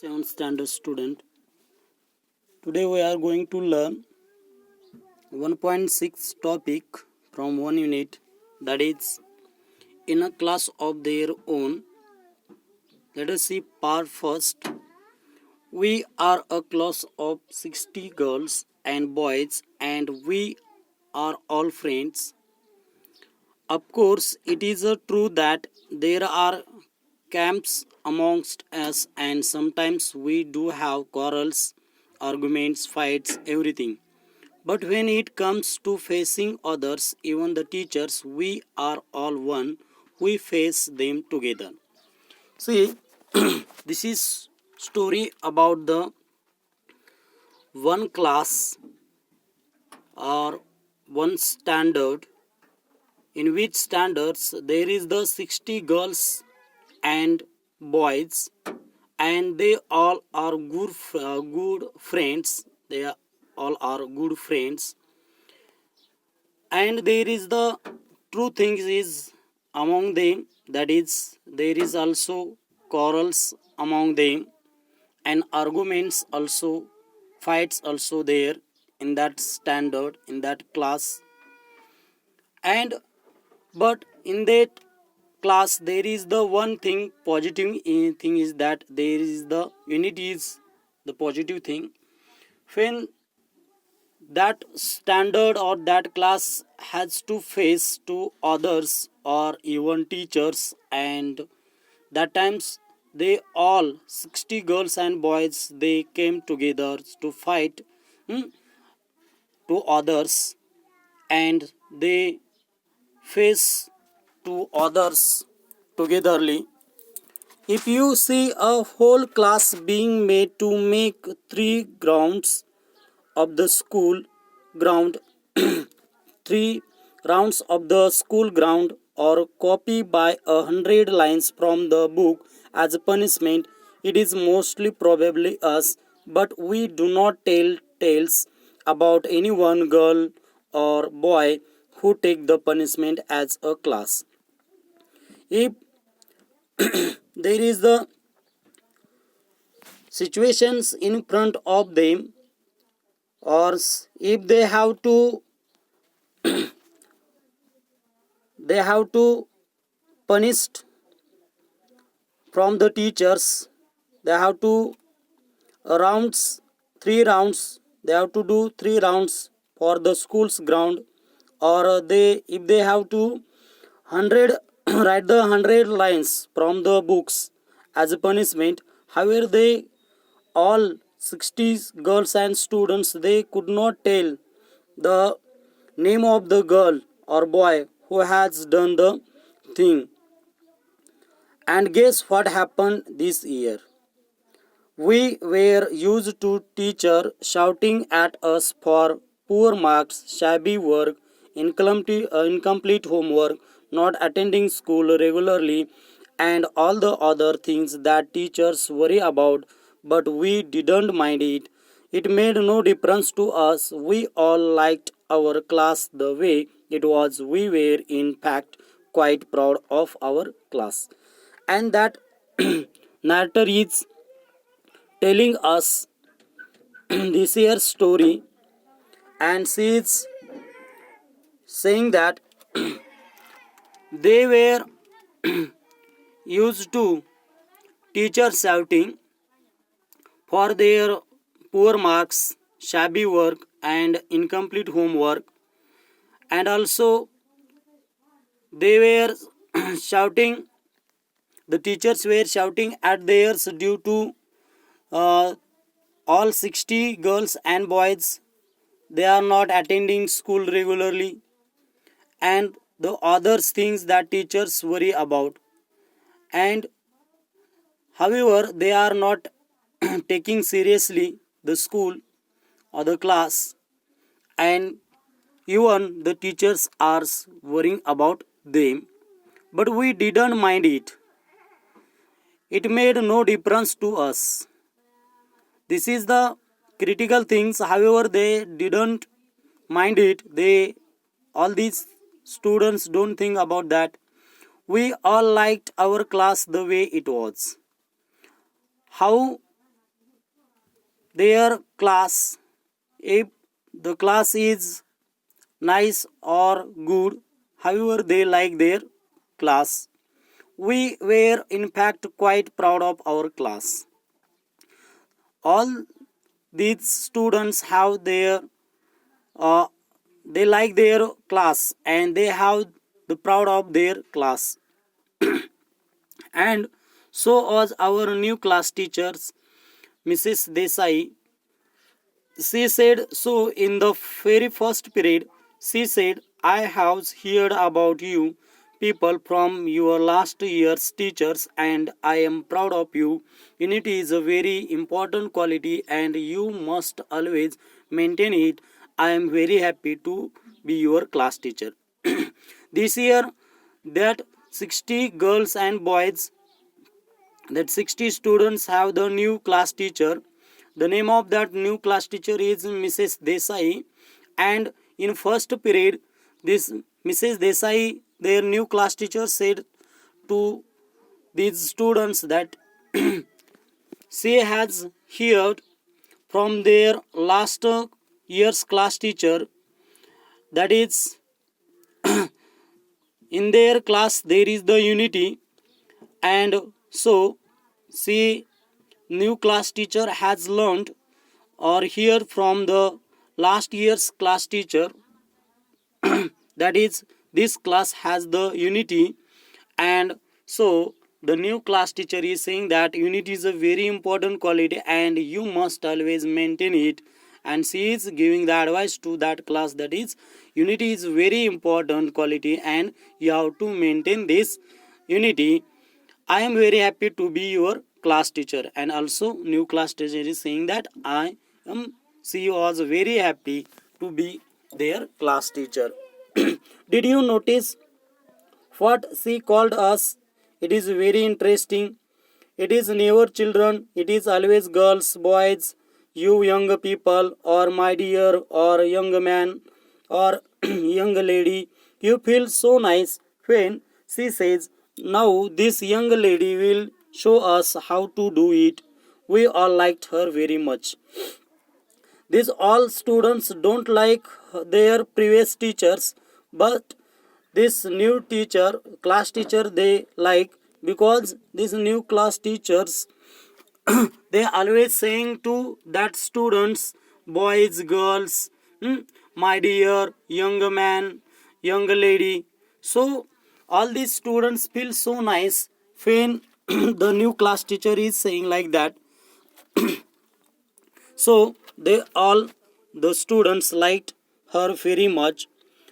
7th standard student. Today we are going to learn 1.6 topic from one unit, that is in a class of their own. Let us see part first. We are a class of 60 girls and boys and we are all friends. Of course, it is true that there are camps amongst us and sometimes we do have quarrels, arguments, fights, everything. But when it comes to facing others, even the teachers, we are all one. We face them together. See, this is story about the one class or one standard, in which standards there is the 60 girls and boys, and they all are good friends. They all are good friends, and there is the true thing is among them, that is there is also quarrels among them and arguments also, fights also there in that standard, in that class. And but in that class there is the one thing positive thing is that there is the unity is the positive thing. When that standard or that class has to face to others or even teachers, and that times they all 60 girls and boys they came together to fight, hmm, to others, and they face to others togetherly. If you see a whole class being made to make three grounds of the school ground, three rounds of the school ground, or copy by 100 lines from the book as a punishment, it is mostly probably us, but we do not tell tales about any one girl or boy who take the punishment as a class. If there is the situations in front of them, or if they have to punished from the teachers, they have to rounds, three rounds, they have to do three rounds for the school's ground, or they if they have to 100 write the 100 lines from the books as a punishment. However, they all 60 girls and students, they could not tell the name of the girl or boy who has done the thing. And guess what happened this year? We were used to teacher shouting at us for poor marks, shabby work, incomplete homework, not attending school regularly, and all the other things that teachers worry about, but we didn't mind it. It made no difference to us. We all liked our class the way it was. We were, in fact, quite proud of our class. And that narrator is telling us this year's story, and she is saying that they were used to teachers shouting for their poor marks, shabby work, and incomplete homework, and also they were shouting, the teachers were shouting at theirs due to uh, all 60 girls and boys, they are not attending school regularly, and the other things that teachers worry about. And however, they are not taking seriously the school or the class, and even the teachers are worrying about them, but we didn't mind it. It made no difference to us. This is the critical things. However, they didn't mind it. They, all these students don't think about that. We all liked our class the way it was. How their class. If the class is nice or good, however, they like their class. We were in fact quite proud of our class. All these students have their uh, they like their class and they have the proud of their class. And so was our new class teachers, Mrs. Desai. She said so in the very first period. She said, I have heard about you people from your last year's teachers and I am proud of you. Unity is a very important quality and you must always maintain it. I am very happy to be your class teacher. This year that 60 girls and boys that 60 students have the new class teacher. The name of that new class teacher is Mrs. Desai, and in first period this Mrs. Desai, their new class teacher, said to these students that she has heard from their last year's class teacher, that is in their class there is the unity, and so she new class teacher has learned or hear from the last year's class teacher that is this class has the unity, and so the new class teacher is saying that unity is a very important quality and you must always maintain it, and she is giving the advice to that class that is unity is very important quality and you have to maintain this unity. I am very happy to be your class teacher, and also new class teacher is saying that she was very happy to be their class teacher. Did you notice what she called us? It is very interesting. It is never children, it is always girls, boys, you young people, or my dear, or young man, or young lady. You feel so nice when she says, now this young lady will show us how to do it. We all liked her very much. These all students don't like their previous teachers, but this new teacher, class teacher, they like, because these new class teachers they always saying to that students, boys, girls, my dear, young man, young lady. So all these students feel so nice when the new class teacher is saying like that. So they all the students liked her very much.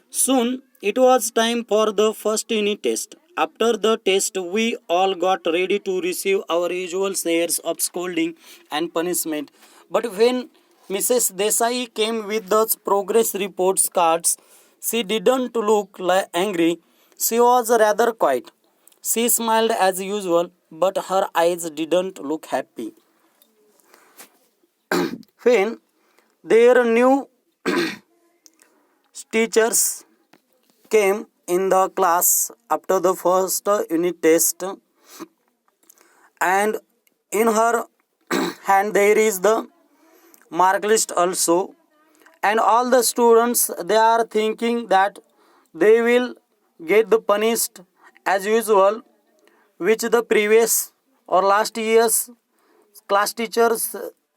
Soon it was time for the first unit test. After the test, we all got ready to receive our usual shares of scolding and punishment. But when Mrs. Desai came with the progress reports cards, she didn't look angry. She was rather quiet. She smiled as usual, but her eyes didn't look happy. When their new teachers came in the class after the first unit test, and in her hand there is the mark list also, and all the students they are thinking that they will get the punished as usual, which the previous or last year's class teachers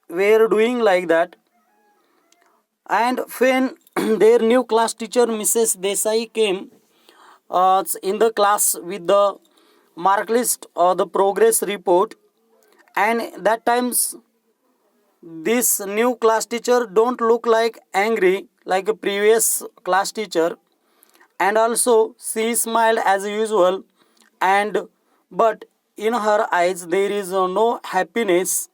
were doing like that. And when their new class teacher Mrs. Desai came in the class with the mark list or the progress report, and that times this new class teacher don't look like angry like a previous class teacher, and also she smiled as usual, and but in her eyes there is no happiness.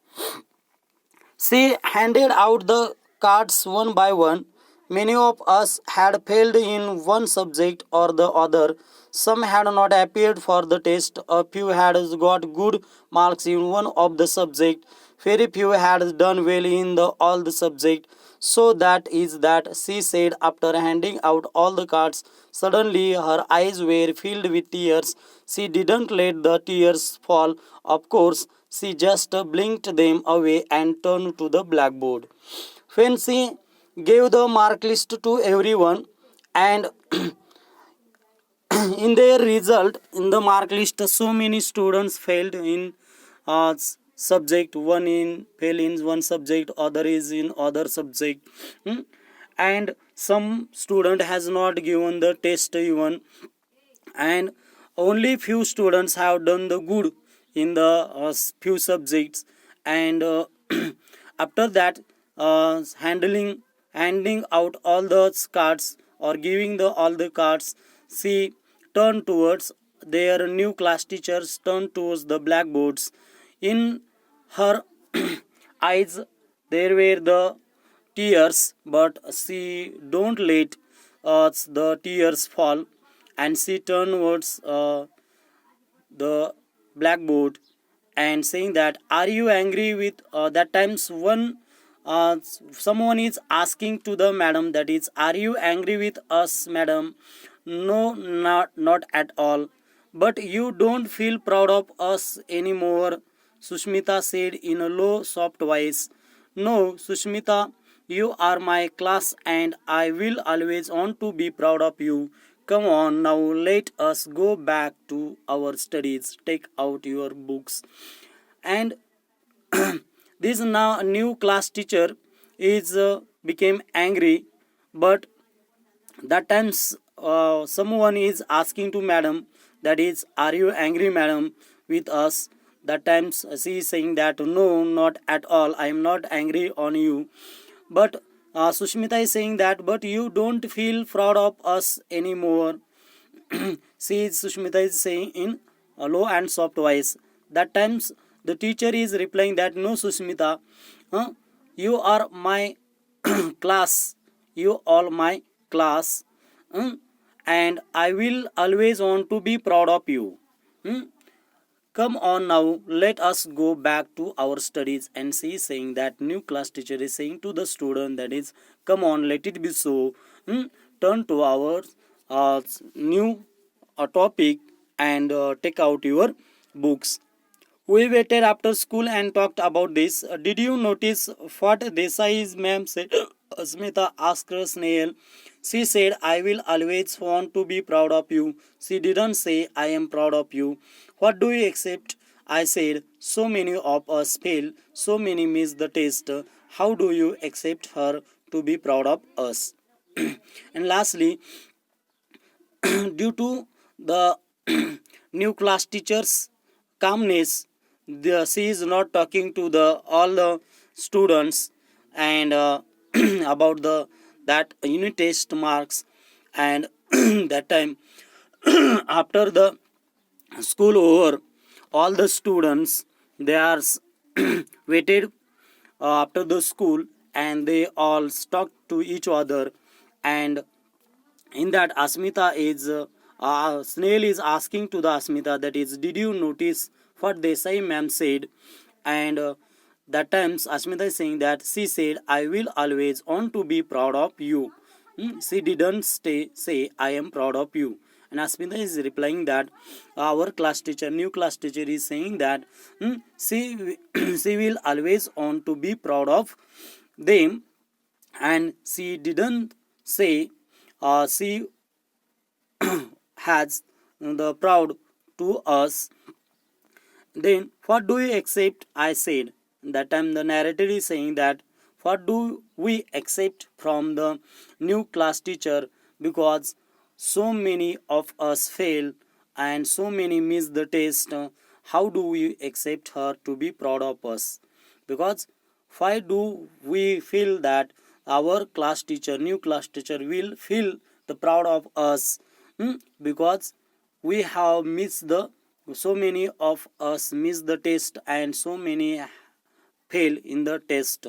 She handed out the cards one by one. Many of us had failed in one subject or the other. Some had not appeared for the test. A few had got good marks in one of the subject. Very few had done well in all the subject. So that is that, she said after handing out all the cards. Suddenly her eyes were filled with tears. She didn't let the tears fall. Of course, she just blinked them away and turned to the blackboard. When she gave the mark list to everyone, and in their result, in the mark list, so many students failed in subject. One in fail in one subject, other is in other subject. Hmm? And some student has not given the test even, and only few students have done the good in the few subjects. And after that, handing out all the cards, or giving the all the cards, she turned towards their new class teachers, turned towards the blackboards. In her eyes there were the tears, but she don't let the tears fall, and she turned towards the blackboard and saying that, are you angry with that times one someone is asking to the madam, that is, are you angry with us, madam? No, not at all. But you don't feel proud of us anymore, Sushmita said in a low soft voice. No, Sushmita, you are my class and I will always want to be proud of you. Come on, now let us go back to our studies. Take out your books. And this now new class teacher is became angry, but that times someone is asking to madam, that is, are you angry, madam, with us? That times she is saying that, no, not at all, I am not angry on you. But Sushmita is saying that, but you don't feel proud of us anymore. Sushmita is saying in a low and soft voice. That times the teacher is replying that, no, Sushmita, you are my class, you all my class, and I will always want to be proud of you. Come on now, let us go back to our studies. And she is saying that new class teacher is saying to the student, that is, come on, let it be so. Turn to our new topic and take out your books. We waited after school and talked about this. Did you notice what Desai's ma'am said? Asmita asked Snail. She said, I will always want to be proud of you. She didn't say, I am proud of you. What do you accept? I said, so many of us fail, so many miss the test. How do you accept her to be proud of us? And lastly, due to the new class teacher's calmness, she is not talking to the all the students, and about the that unit test marks. And that time, after the school over, all the students, they are waited after the school, and they all talk to each other. And in that, Asmita is Snail is asking to the Asmita, that is, did you notice what Desai ma'am said? And that times Asmita is saying that, she said, I will always want to be proud of you. She didn't say, I am proud of you. And Asmita is replying that our class teacher, new class teacher, is saying that she, she will always want to be proud of them. And she didn't say she has the proud to us. Then what do you accept? I said. That time the narrator is saying that, what do we accept from the new class teacher, because so many of us fail and so many miss the test. How do we accept her to be proud of us? Because why do we feel that our class teacher, new class teacher, will feel the proud of us? Because we have missed the, so many of us miss the test, and so many fail in the test.